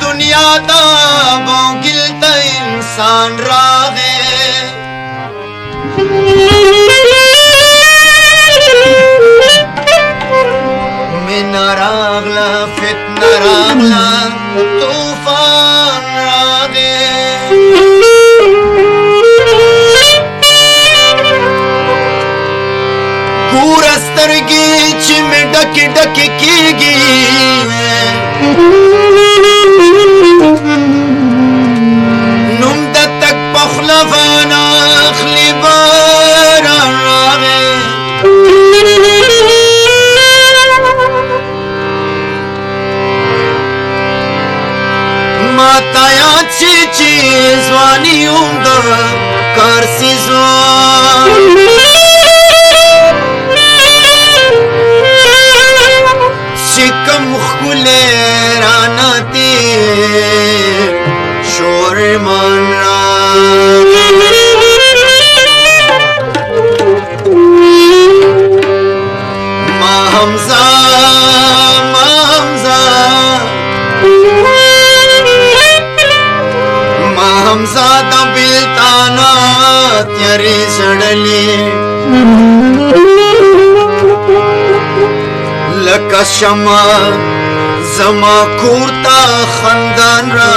دنیا دا بوگل تا انسان راغے من راغلا فتن راغلا طوفان راغے گور استرگی چی میں ڈکی ڈکی کی گی نم دا تک پخلفانا اخلی باران راغے ماتا یاد چی چیزوانی دا کارسی زوان شکم خلے رانا تیر شور مان را ما حمزہ دا بلتانا تیاری سڑلی لکا شما زما کورتا خندان را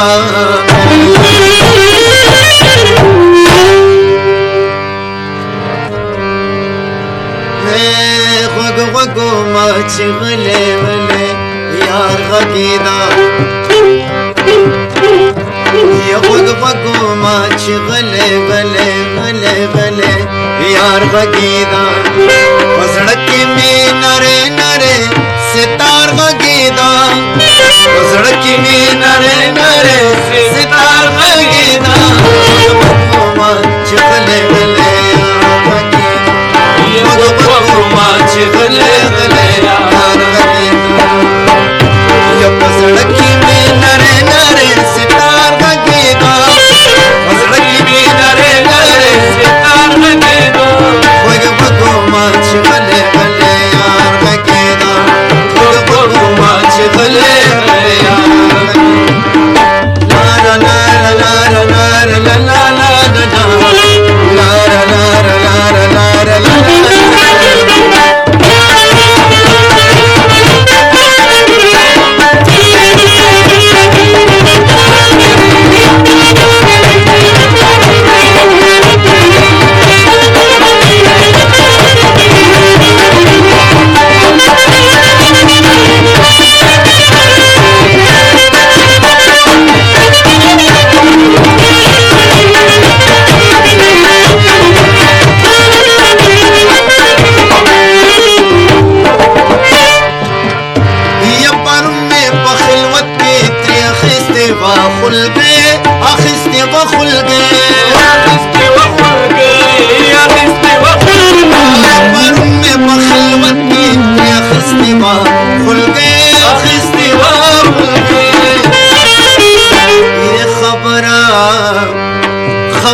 غوگ غوگو ما چی غلے غلے یار غگیدا غوگ غوگو ما چی غلے غلے غلے غلے یار غگیدا وزڑکی میں نرے نرے ستار غگیدا وزڑکی میں نرے نرے ستار غگیدا غوگو ما چی غلے غلے یار غگیدا غوگو ما چی غلے غلے یار غگیدا وزڑکی میں نرے نرے ستار غگیدا وزڑکی میں نرے نرے ستار غگیدا غوگو ما چی غلے غلے یار غگیدا غوگو ما چی غلے غلے یار غگیدا لا لا لا لا لا لا لا لا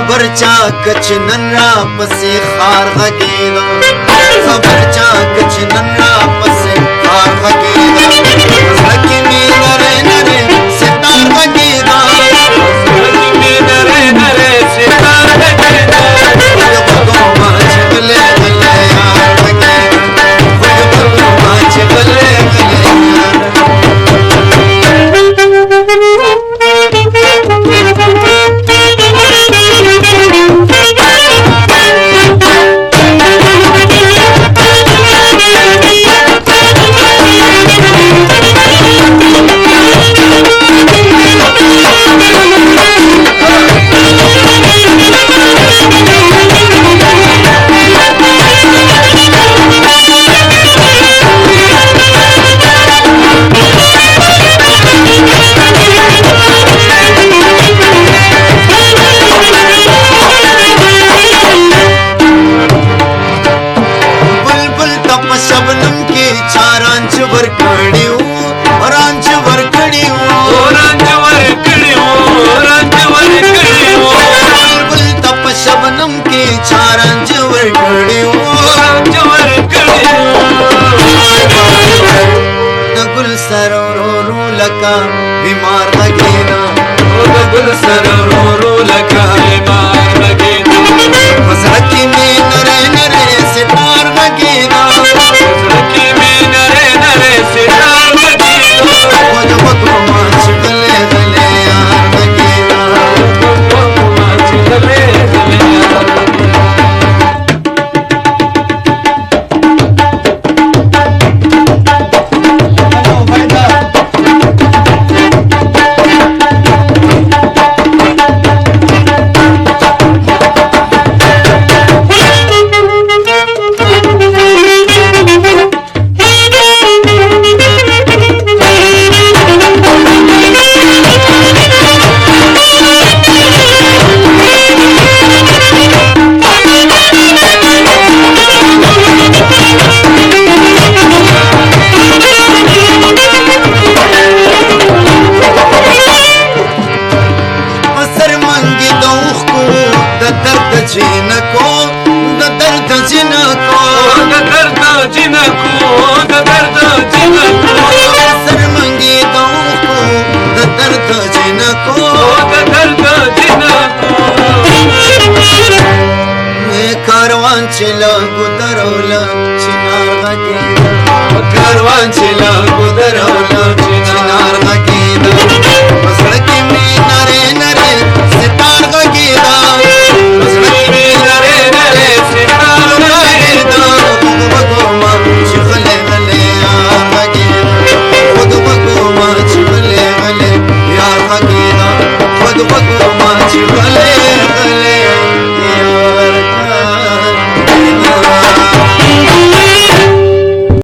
خبر چا کچ نن را پسی خار غگیدا خبر چا کچ نن را پسی خار غگیدا وزڑکی میں نرے نرے ستار غگیدا وزڑکی میں نرے نرے ستار غگیدا غوگو ما چی غلے غلے یار غگیدا غوگو ما چی غلے غلے یار سر ورو لکا بیمار غږېده د ګل سر ورو لکه